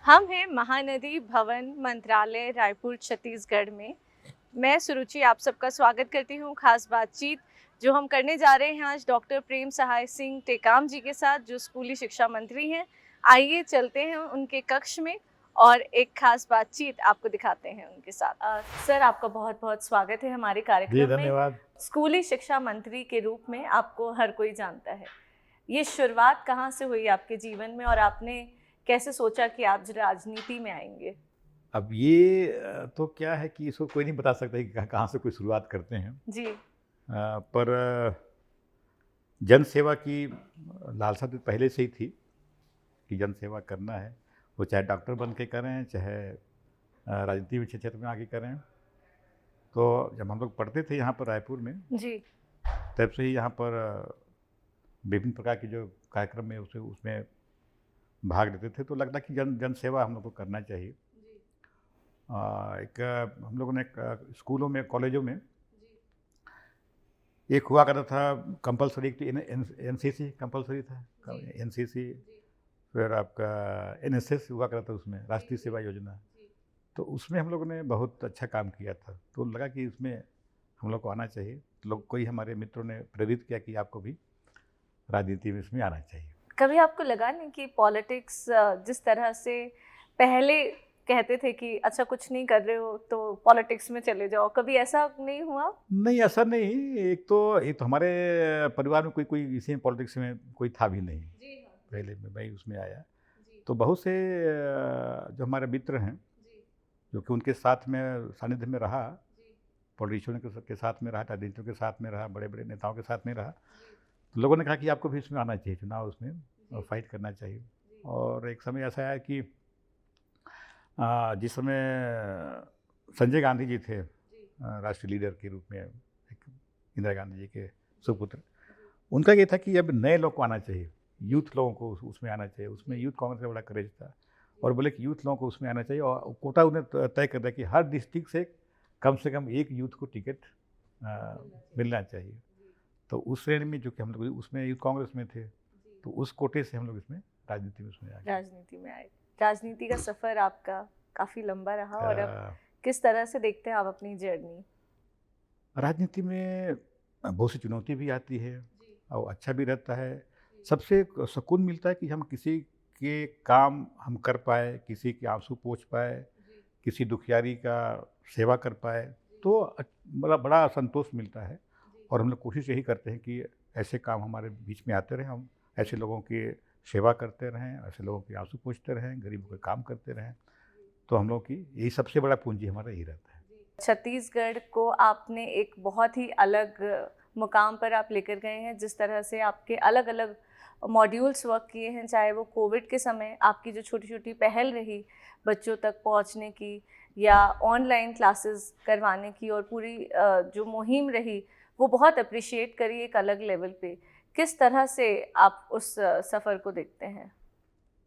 हम हैं महानदी भवन मंत्रालय रायपुर छत्तीसगढ़ में। मैं सुरुचि आप सबका स्वागत करती हूँ। खास बातचीत जो हम करने जा रहे हैं आज डॉक्टर प्रेम सहाय सिंह टेकाम जी के साथ, जो स्कूली शिक्षा मंत्री हैं। आइए चलते हैं उनके कक्ष में और एक खास बातचीत आपको दिखाते हैं उनके साथ। सर, आपका बहुत बहुत स्वागत है हमारे जी, कार्यक्रम में। धन्यवाद। स्कूली शिक्षा मंत्री के रूप में आपको हर कोई जानता है। ये शुरुआत कहाँ से हुई आपके जीवन में और आपने कैसे सोचा कि आप राजनीति में आएंगे? अब ये तो क्या है कि इसको कोई नहीं बता सकता कि कहाँ से कोई शुरुआत करते हैं। जी। पर जन सेवा की लालसा तो पहले से ही थी कि जन सेवा करना है। वो चाहे डॉक्टर बन के करें, चाहे राजनीति में क्षेत्र में आगे करें। तो जब हम लोग पढ़ते थे यहाँ पर रायपुर में, जी। तब से ही यहाँ पर विभिन्न प्रकार के जो कार्यक्रम में उसमें भाग लेते थे। तो लगता कि जन सेवा हम लोग को करना चाहिए। हम लोगों ने स्कूलों में, कॉलेजों में एक हुआ करता था कंपलसरी, एनसीसी कंपलसरी था, एनसीसी। फिर आपका एनएसएस हुआ करता था, उसमें राष्ट्रीय सेवा योजना। तो उसमें हम लोगों ने बहुत अच्छा काम किया था। तो लगा कि उसमें हम लोग को आना चाहिए। कोई हमारे मित्रों ने प्रेरित किया कि आपको भी राजनीति में इसमें आना चाहिए। कभी आपको लगा नहीं कि पॉलिटिक्स जिस तरह से पहले कहते थे कि अच्छा कुछ नहीं कर रहे हो तो पॉलिटिक्स में चले जाओ, कभी ऐसा नहीं हुआ? नहीं, ऐसा नहीं। एक तो हमारे परिवार में कोई इसी में पॉलिटिक्स में कोई था भी नहीं। जी हाँ। पहले मैं ही उसमें आया। तो बहुत से जो हमारे मित्र हैं, जो कि उनके साथ में सानिध्य में रहा, पॉलिटिशियन के साथ में रहा, राजनीतियों के साथ में रहा, बड़े बड़े नेताओं के साथ में रहा। तो लोगों ने कहा कि आपको भी इसमें आना चाहिए, चुनाव उसमें फाइट करना चाहिए। और एक समय ऐसा आया कि जिस समय संजय गांधी जी थे राष्ट्रीय लीडर के रूप में, एक इंदिरा गांधी जी के सुपुत्र, उनका ये था कि अब नए लोग को आना चाहिए, यूथ लोगों को उसमें आना चाहिए। उसमें यूथ कांग्रेस का बड़ा क्रेज था और बोले कि यूथ लोगों को उसमें आना चाहिए। और कोटा उन्हें तय कर दिया कि हर डिस्ट्रिक्ट से कम एक यूथ को टिकट मिलना चाहिए। तो उस श्रेणी में जो कि हम लोग उसमें यूथ कांग्रेस में थे, तो उस कोटे से हम लोग इसमें राजनीति में उसमें आ गए। राजनीति में आए। राजनीति का सफ़र आपका काफ़ी लंबा रहा और अब किस तरह से देखते हैं आप अपनी जर्नी? राजनीति में बहुत सी चुनौती भी आती है और अच्छा भी रहता है। सबसे सुकून मिलता है कि हम किसी के काम हम कर पाए, किसी के आंसू पोंछ पाए, किसी दुखियारी का सेवा कर पाए, तो बड़ा संतोष मिलता है। और हम लोग कोशिश यही करते हैं कि ऐसे काम हमारे बीच में आते रहें, हम ऐसे लोगों की सेवा करते रहें, ऐसे लोगों के आंसू पोंछते रहें, गरीबों के काम करते रहें। तो हम लोग की यही सबसे बड़ा पूंजी हमारा यही रहता है। छत्तीसगढ़ को आपने एक बहुत ही अलग मुकाम पर आप लेकर गए हैं। जिस तरह से आपके अलग अलग मॉड्यूल्स वर्क किए हैं, चाहे वो कोविड के समय आपकी जो छोटी छोटी पहल रही बच्चों तक पहुंचने की या ऑनलाइन क्लासेस करवाने की, और पूरी जो मुहिम रही वो बहुत अप्रिशिएट करी एक अलग लेवल पे। किस तरह से आप उस सफ़र को देखते हैं?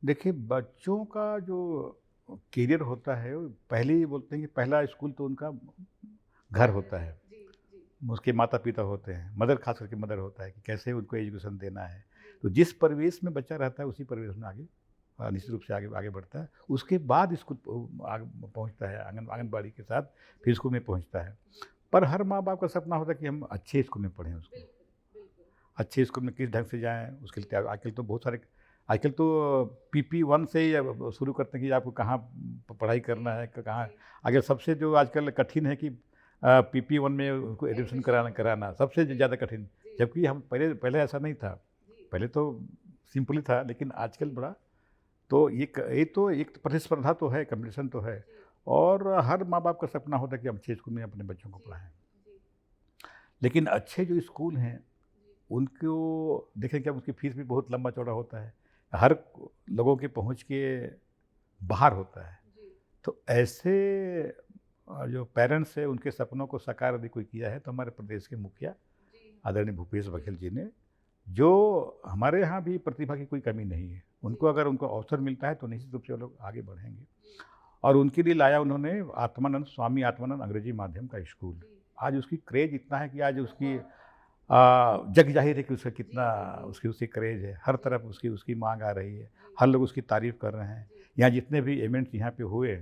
देखिए, बच्चों का जो करियर होता है, वो पहले ही बोलते हैं कि पहला स्कूल तो उनका घर होता है। उसके माता पिता होते हैं, मदर, खास करके मदर होता है कि कैसे उनको एजुकेशन देना है। तो जिस परिवेश में बच्चा रहता है उसी परिवेश में आगे निश्चित रूप से आगे आगे बढ़ता है। उसके बाद स्कूल आगे पहुंचता है, आंगनबाड़ी के साथ फिर स्कूल में पहुंचता है। पर हर माँ बाप का सपना होता है कि हम अच्छे स्कूल में पढ़ें, उसको अच्छे स्कूल में किस ढंग से जाएँ, उसके लिए आजकल तो बहुत सारे, आजकल तो PP1 से ही अब शुरू करते हैं कि आपको कहाँ पढ़ाई करना है, कहाँ आगे। सबसे जो आजकल कठिन है कि PP1 में उनको एडमिशन कराना सबसे ज़्यादा कठिन। जबकि हम पहले ऐसा नहीं था, पहले तो सिंपल ही था, लेकिन आजकल बड़ा तो ये तो एक प्रतिस्पर्धा तो है, कंपटीशन तो है। और हर माँ बाप का सपना होता है कि हम अच्छे स्कूल में अपने बच्चों को पढ़ाएं। लेकिन अच्छे जो स्कूल हैं उनको देखें, क्या उसकी फीस भी बहुत लंबा चौड़ा होता है, हर लोगों के पहुंच के बाहर होता है। तो ऐसे जो पेरेंट्स है उनके सपनों को साकार यदि कोई किया है तो हमारे प्रदेश के मुखिया आदरणीय भूपेश बघेल जी ने, जो हमारे यहाँ भी प्रतिभा की कोई कमी नहीं है। उनको अगर उनको अवसर मिलता है तो निश्चित रूप से वो लोग आगे बढ़ेंगे। और उनके लिए लाया उन्होंने स्वामी आत्मानंद अंग्रेजी माध्यम का स्कूल। आज उसकी क्रेज इतना है कि आज उसकी जग जाहिर है कि उसका कितना उसकी क्रेज है। हर तरफ उसकी मांग आ रही है, हर लोग उसकी तारीफ़ कर रहे हैं यहाँ जितने भी इवेंट्स यहाँ पे हुए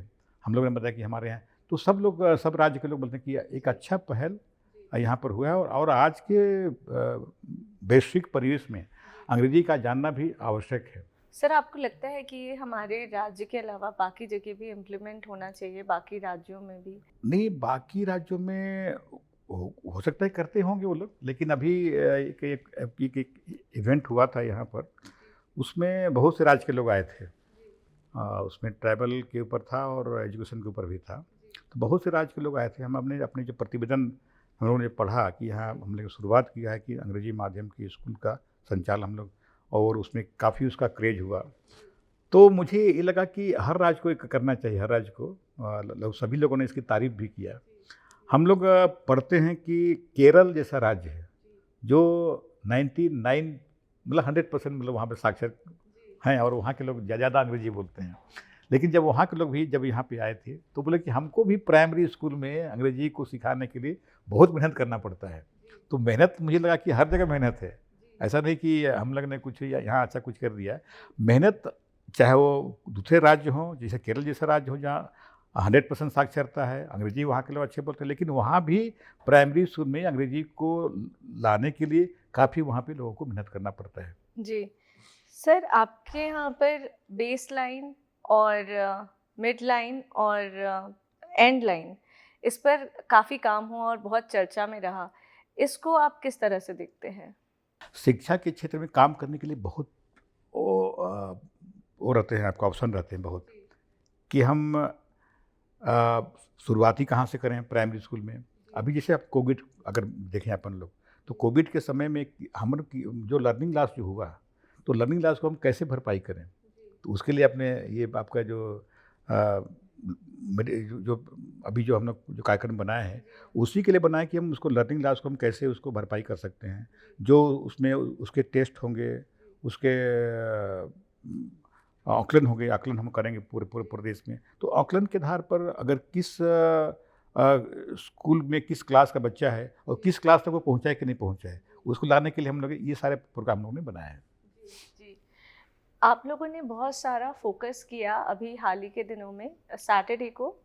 हम लोगों ने बताया कि हमारे यहाँ, तो सब लोग सब राज्य के लोग बोलते हैं कि एक अच्छा पहल यहाँ पर हुआ है। और आज के वैश्विक परिवेश में अंग्रेजी का जानना भी आवश्यक है। सर, आपको लगता है कि ये हमारे राज्य के अलावा बाकी जगह भी इम्प्लीमेंट होना चाहिए, बाकी राज्यों में भी? नहीं, बाकी राज्यों में हो सकता है करते होंगे वो लोग, लेकिन अभी एक इवेंट हुआ था यहाँ पर, उसमें बहुत से राज्य के लोग आए थे। उसमें ट्रैवल के ऊपर था और एजुकेशन के ऊपर भी था, तो बहुत से राज्य के लोग आए थे। हम अपने जो प्रतिवेदन हम लोगों ने पढ़ा कि यहाँ हम लोग शुरुआत किया है कि अंग्रेजी माध्यम की स्कूल का संचालन हम लोग, और उसमें काफ़ी उसका क्रेज हुआ। तो मुझे ये लगा कि हर राज्य को एक करना चाहिए, हर राज्य को। सभी लोगों ने इसकी तारीफ़ भी किया। हम लोग पढ़ते हैं कि केरल जैसा राज्य है जो 99 मतलब 100% मतलब वहाँ पे साक्षर हैं, और वहाँ के लोग ज़्यादा अंग्रेजी बोलते हैं। लेकिन जब वहाँ के लोग भी जब यहाँ पे आए थे तो बोले कि हमको भी प्राइमरी स्कूल में अंग्रेजी को सिखाने के लिए बहुत मेहनत करना पड़ता है। तो मेहनत मुझे लगा कि हर जगह मेहनत है, ऐसा नहीं कि हम लोग ने कुछ यहाँ अच्छा कुछ कर दिया। मेहनत चाहे वो दूसरे राज्य हों, जैसे केरल जैसा राज्य हो जहाँ 100% साक्षरता है, अंग्रेजी वहाँ के लोग अच्छे बोलते हैं, लेकिन वहाँ भी प्राइमरी स्कूल में अंग्रेजी को लाने के लिए काफ़ी वहाँ पे लोगों को मेहनत करना पड़ता है। जी सर, आपके यहाँ पर बेस लाइन और मिड लाइन और एंड लाइन, इस पर काफ़ी काम हुआ और बहुत चर्चा में रहा। इसको आप किस तरह से देखते हैं? शिक्षा के क्षेत्र में काम करने के लिए बहुत वो रहते हैं, आपको ऑप्शन रहते हैं बहुत, कि हम शुरुआती कहाँ से करें प्राइमरी स्कूल में। अभी जैसे आप कोविड अगर देखें अपन लोग, तो कोविड के समय में हम जो लर्निंग लॉस जो हुआ, तो लर्निंग लॉस को हम कैसे भरपाई करें, तो उसके लिए अपने ये आपका जो अभी जो हम लोग जो कार्यक्रम बनाए हैं उसी के लिए बनाए कि हम उसको लर्निंग लॉस को हम कैसे उसको भरपाई कर सकते हैं। जो उसमें उसके टेस्ट होंगे, उसके आकलन होंगे, आकलन हम करेंगे पूरे प्रदेश में। तो आकलन के आधार पर अगर किस स्कूल में किस क्लास का बच्चा है और किस क्लास तक वो पहुँचा है कि नहीं पहुँचा है, उसको लाने के लिए हम लोग ये सारे प्रोग्राम हम लोगों ने बनाए हैं। जी, आप लोगों ने बहुत सारा फोकस किया अभी हाल ही के दिनों में। सैटरडे को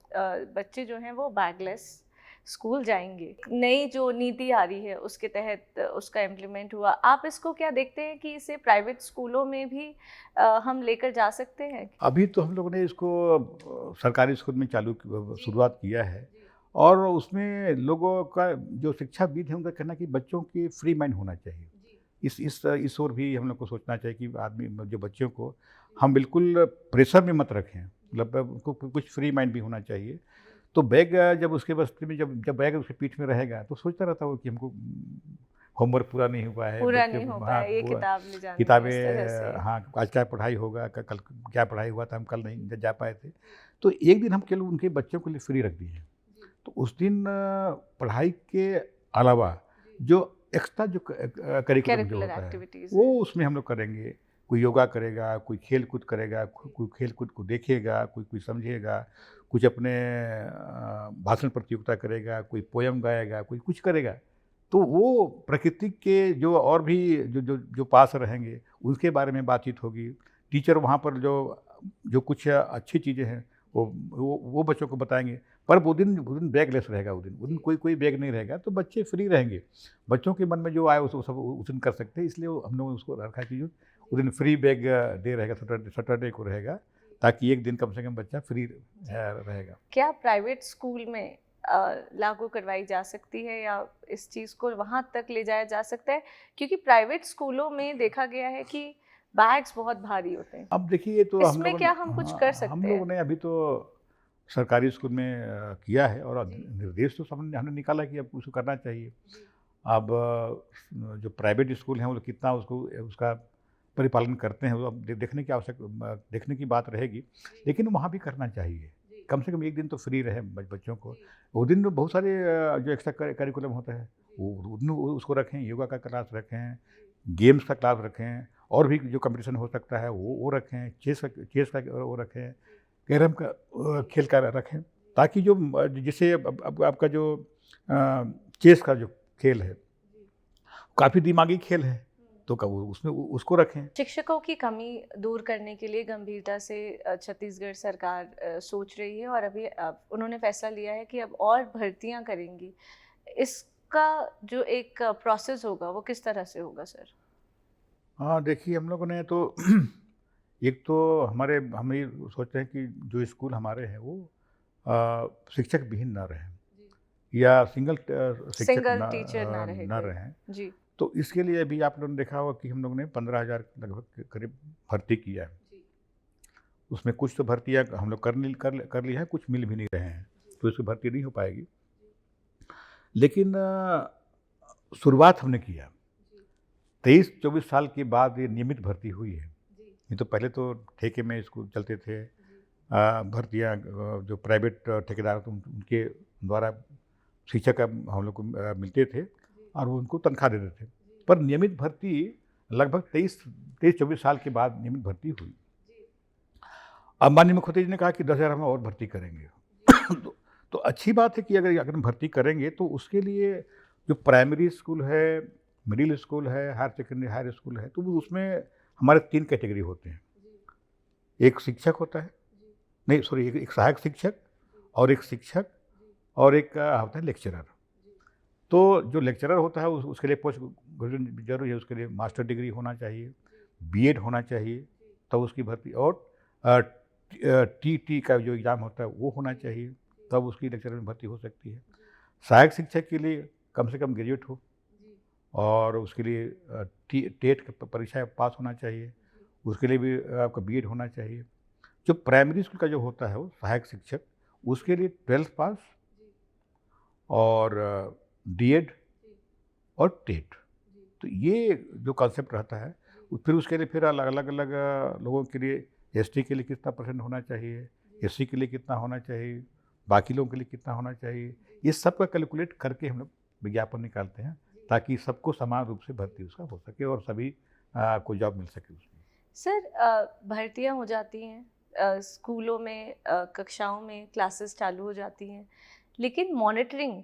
बच्चे जो हैं वो बैगलेस स्कूल जाएंगे। नई जो नीति आ रही है उसके तहत उसका इम्प्लीमेंट हुआ। आप इसको क्या देखते हैं कि इसे प्राइवेट स्कूलों में भी हम लेकर जा सकते हैं? अभी तो हम लोगों ने इसको सरकारी स्कूल में शुरुआत किया है, और उसमें लोगों का जो शिक्षाविद है उनका कहना कि बच्चों की फ्री माइंड होना चाहिए। इस ओर भी हम लोग को सोचना चाहिए कि आदमी जो बच्चों को हम बिल्कुल प्रेशर में मत रखें, मतलब उनको कुछ फ्री माइंड भी होना चाहिए। तो बैग जब उसके बस्ते में जब बैग उसके पीठ में रहेगा तो सोचता रहता हो कि हमको होमवर्क पूरा नहीं हुआ है, पूरा नहीं हो पाया, ये किताब ले जानी है, इस तरह से। किताबें, हाँ आज क्या पढ़ाई होगा, कल क्या पढ़ाई हुआ था, हम कल नहीं जा पाए थे। तो एक दिन हम केवल उनके बच्चों के लिए फ्री रख दिए। तो उस दिन पढ़ाई के अलावा जो एक्स्ट्रा जो करिकुलम जो होता है वो उसमें हम लोग करेंगे। कोई योगा करेगा, कोई खेल कूद करेगा, कोई खेल कूद को देखेगा, कोई समझेगा, कुछ अपने भाषण प्रतियोगिता करेगा, कोई पोयम गाएगा, कोई कुछ करेगा। तो वो प्रकृति के जो और भी जो पास रहेंगे उनके बारे में बातचीत होगी। टीचर वहाँ पर जो कुछ अच्छी चीज़ें हैं वो बच्चों को बताएंगे। पर वो दिन बैगलेस रहेगा, वो दिन कोई बैग नहीं रहेगा, तो बच्चे फ्री रहेंगे। बच्चों के मन में जो आए वो सब उस दिन कर सकते हैं। इसलिए हम लोगों ने उसको रखा कि उस दिन फ्री बैग डे रहेगा, सैटरडे को रहेगा, ताकि एक दिन कम से कम बच्चा फ्री रहेगा। क्या प्राइवेट स्कूल में लागू करवाई जा सकती है या इस चीज़ को वहाँ तक ले जाया जा सकता है? क्योंकि प्राइवेट स्कूलों में देखा गया है कि बैग्स बहुत भारी होते हैं। अब देखिए, तो इसमें क्या हम कुछ कर सकते हैं? हम लोगों ने अभी तो सरकारी स्कूल में किया है, और निर्देश तो हमने निकाला कि अब उसको करना चाहिए। अब जो प्राइवेट स्कूल हैं वो कितना उसका परिपालन करते हैं, वो अब देखने की बात रहेगी, लेकिन वहाँ भी करना चाहिए। कम से कम एक दिन तो फ्री रहे बच्चों को। वो दिन बहुत सारे जो एक्स्ट्रा करिकुलम होता है वो उसको रखें, योगा का क्लास रखें, गेम्स का क्लास रखें, और भी जो कंपटीशन हो सकता है वो रखें, चेस का वो रखें, कैरम का खेल का रखें, ताकि जो जिससे अब आपका जो चेस का जो खेल है काफ़ी दिमागी खेल है, तो उसमें उसको रखें। शिक्षकों की कमी दूर करने के लिए गंभीरता से छत्तीसगढ़ सरकार सोच रही है और अभी उन्होंने फैसला लिया है कि अब और भर्तियां करेंगी। इसका जो एक प्रोसेस होगा वो किस तरह से होगा सर? हाँ, देखिए हम लोगों ने तो एक तो हम ये सोचते हैं कि जो स्कूल हमारे हैं वो शिक्षक विहीन ना रहें या शिक्षक सिंगल टीचर ना रहे ना कोई। रहें। जी तो इसके लिए अभी आप लोगों ने देखा होगा कि हम लोगों ने 15,000 लगभग के करीब भर्ती किया है। उसमें कुछ तो भर्तियाँ हम लोग कर ली हैं, कुछ मिल भी नहीं रहे हैं, तो इसकी भर्ती नहीं हो पाएगी। लेकिन शुरुआत हमने किया। 23-24 साल के बाद ये नियमित भर्ती हुई है। नहीं तो पहले तो ठेके में स्कूल चलते थे, भर्तियाँ जो प्राइवेट ठेकेदार थे उनके द्वारा शिक्षक हम लोग को मिलते थे और वो उनको तनख्वाह देते थे। पर नियमित भर्ती लगभग 23-24 साल के बाद नियमित भर्ती हुई। अब माननीय मुख्यमंत्री जी ने कहा कि 10,000 हम और भर्ती करेंगे। तो अच्छी बात है कि अगर हम भर्ती करेंगे तो उसके लिए जो प्राइमरी स्कूल है, मिडिल स्कूल है, हायर सेकेंडरी हायर स्कूल है, तो वो उसमें हमारे 3 कैटेगरी होते हैं। एक शिक्षक होता है, नहीं सॉरी, एक सहायक शिक्षक और एक शिक्षक और एक होता है लेक्चरर। तो जो लेक्चरर होता है उसके लिए पोस्ट ग्रेजुएशन जरूरी है, उसके लिए मास्टर डिग्री होना चाहिए, बीएड होना चाहिए, तब उसकी भर्ती, और टीटी का जो एग्ज़ाम होता है वो होना चाहिए, तब उसकी लेक्चरर में भर्ती हो सकती है। सहायक शिक्षक के लिए कम से कम ग्रेजुएट हो और उसके लिए टेट की परीक्षा पास होना चाहिए, उसके लिए भी आपका बीएड होना चाहिए। जो प्राइमरी स्कूल का जो होता है वो सहायक शिक्षक, उसके लिए 12th पास और डीएड और टेट। तो ये जो कॉन्सेप्ट रहता है, फिर उसके लिए फिर अलग अलग लोगों के लिए एसटी के लिए कितना % होना चाहिए, एससी के लिए कितना होना चाहिए, बाकी लोगों के लिए कितना होना चाहिए, ये सब का कैलकुलेट करके हम लोग विज्ञापन निकालते हैं ताकि सबको समान रूप से भर्ती उसका हो सके और सभी को जॉब मिल सके उसमें। सर भर्तियां हो जाती हैं, स्कूलों में कक्षाओं में क्लासेस चालू हो जाती हैं, लेकिन मॉनिटरिंग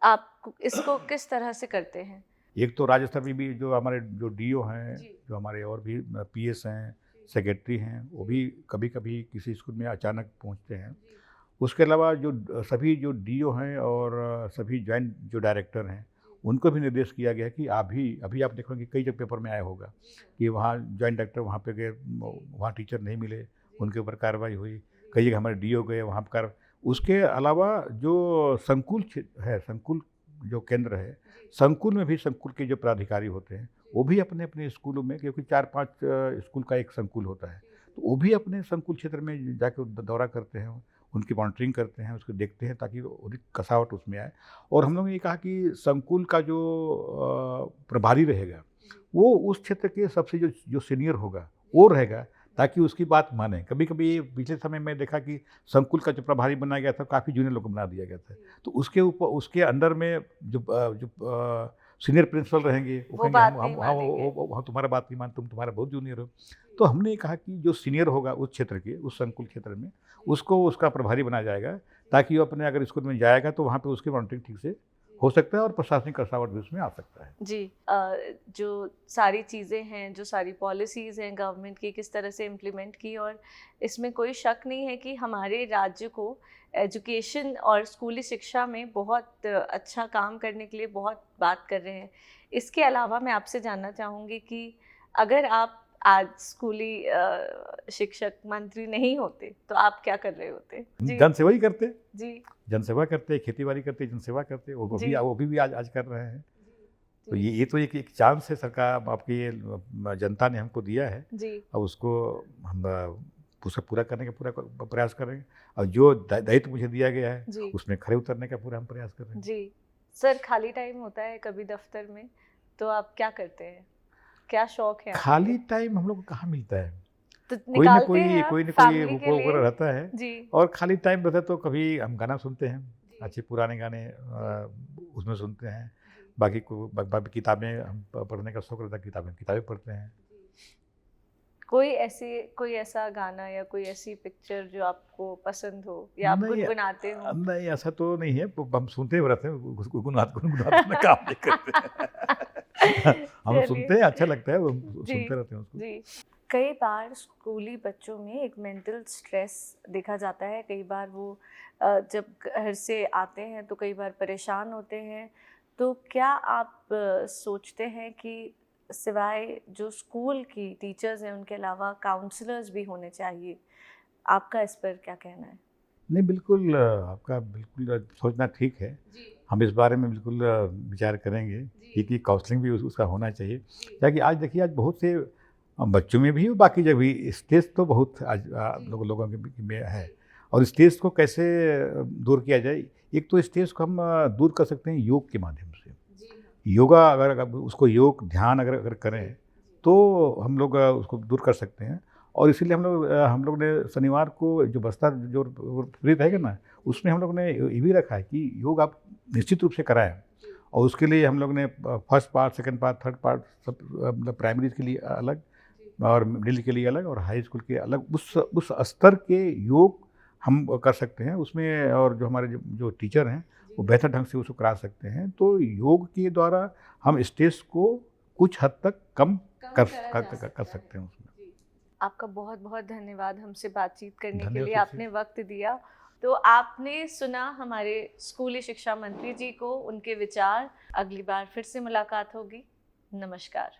आप इसको किस तरह से करते हैं? एक तो राज्य स्तर में भी जो हमारे जो डीओ हैं, जी। जो हमारे और भी पीएस हैं, सेक्रेटरी हैं, वो भी कभी कभी किसी स्कूल में अचानक पहुंचते हैं। उसके अलावा जो सभी जो डीओ हैं और सभी जॉइंट जो डायरेक्टर हैं, उनको भी निर्देश किया गया है कि अभी आप देखोगे कई जगह पेपर में आया होगा कि वहाँ जॉइंट डायरेक्टर वहाँ पे गए, वहाँ टीचर नहीं मिले, उनके ऊपर कार्रवाई हुई। कई जगह हमारे डीओ गए, वहाँ पर उसके अलावा जो संकुल है, संकुल जो केंद्र है, संकुल में भी संकुल के जो पदाधिकारी होते हैं वो भी अपने अपने स्कूलों में, क्योंकि 4-5 स्कूल का एक संकुल होता है, तो वो भी अपने संकुल क्षेत्र में जाकर दौरा करते हैं, उनकी मॉनिटरिंग करते हैं, उसको देखते हैं ताकि अधिक कसावट उसमें आए। और हम लोगों ने ये कहा कि संकुल का जो प्रभारी रहेगा वो उस क्षेत्र के सबसे जो सीनियर होगा वो रहेगा, ताकि उसकी बात माने। कभी कभी पिछले समय में देखा कि संकुल का जो प्रभारी बनाया गया था काफ़ी जूनियर लोग को बना दिया गया था, तो उसके ऊपर उसके अंडर में जो सीनियर प्रिंसिपल रहेंगे वो कहेंगे हम तुम्हारा बात नहीं मान, तुम्हारा बहुत जूनियर हो। तो हमने कहा कि जो सीनियर होगा उस क्षेत्र के, उस संकुल क्षेत्र में, उसको उसका प्रभारी बनाया जाएगा ताकि वो अपने अगर स्कूल में जाएगा तो वहाँ पे उसकी मॉनिटरिंग ठीक से हो सकता है और प्रशासनिक कसावट भी उसमें आ सकता है। जी, जो सारी चीज़ें हैं, जो सारी पॉलिसीज़ हैं गवर्नमेंट की, किस तरह से इम्प्लीमेंट की, और इसमें कोई शक नहीं है कि हमारे राज्य को एजुकेशन और स्कूली शिक्षा में बहुत अच्छा काम करने के लिए बहुत बात कर रहे हैं। इसके अलावा मैं आपसे जानना चाहूँगी कि अगर आप आज स्कूली शिक्षक मंत्री नहीं होते तो आप क्या कर रहे होते? जी जनसेवा ही करते, जी जनसेवा करते, खेती-बाड़ी करते, जनसेवा करते, वो जी भी आज कर रहे हैं। तो ये तो एक चांस है सरकार आपकी, ये जनता ने हमको दिया है, जी अब उसको हम उसे पूरा करने का पूरा प्रयास करेंगे और जो दायित्व मुझे दिया गया है जी उसमें खरे उतरने का पूरा हम प्रयास कर रहे हैं। जी। सर खाली टाइम होता है कभी दफ्तर में, तो आप क्या करते हैं? क्या शौक है आपके? खाली टाइम हम लोग को कहाँ मिलता है? तो कोई ना निकालते हैं आप कोई फैमिली के वो लिए? रहता है। जी और खाली टाइम रहता है तो कभी हम गाना सुनते हैं, अच्छे पुराने गाने उसमें सुनते हैं। बाकी किताबें हम पढ़ने का शौक रहता है, किताबें पढ़ते हैं। कोई ऐसा गाना या कोई ऐसी पिक्चर जो आपको पसंद हो या आप गुनगुनाते हो? नहीं ऐसा तो नहीं है, हम सुनते हुए रहते हैं, गुनगुनाते काम नहीं करते। हम चलिए। सुनते हैं, अच्छा लगता है, वो जी, सुनते रहते हैं उसको। जी। कई बार स्कूली बच्चों में एक मेंटल स्ट्रेस देखा जाता है। कई बार वो जब घर से आते हैं तो कई बार परेशान होते हैं। तो क्या आप सोचते हैं कि सिवाय जो स्कूल की टीचर्स हैं उनके अलावा काउंसलर्स भी होने चाहिए? आपका इस पर क्या कहना है? नहीं, बिल्कुल आपका बिल्कुल सोचना ठीक है। जी, हम इस बारे में बिल्कुल विचार करेंगे जी, कि काउंसलिंग भी उसका होना चाहिए। जी, ताकि आज देखिए, आज बहुत से बच्चों में भी और बाकी जगह भी स्ट्रेस तो बहुत आज जी, लोगों के में है। जी, और स्ट्रेस को कैसे दूर किया जाए? एक तो स्ट्रेस को हम दूर कर सकते हैं योग के माध्यम से। जी हाँ, योगा अगर अगर उसको योग ध्यान अगर अगर जी, करें, जी, तो हम लोग उसको दूर कर सकते हैं। और इसीलिए हम लोग ने शनिवार को जो बस्ता जो फ्री रहेगा ना, उसमें हम लोग ने ये भी रखा है कि योग आप निश्चित रूप से कराएँ। जी, और उसके लिए हम लोग ने first part, second part, third part सब मतलब प्राइमरी के लिए अलग जी, और मिडिल के लिए अलग और हाई स्कूल के अलग उस स्तर के योग हम कर सकते हैं उसमें। और जो हमारे जो टीचर हैं, वो जी, बेहतर ढंग से उसको करा सकते हैं। तो योग के द्वारा हम स्ट्रेस को कुछ हद तक कम कम कर करा कर जा कर सकता कर है। सकते हैं उसमें। जी। आपका बहुत-बहुत धन्यवाद हमसे बातचीत करने के धन्यवाद लिए, फिर से। आपने वक़्त दिया। तो आपने सुना हमारे स्कूली शिक्षा मंत्री जी को, उनके विचार। अगली बार फिर से मुलाकात होगी। नमस्कार।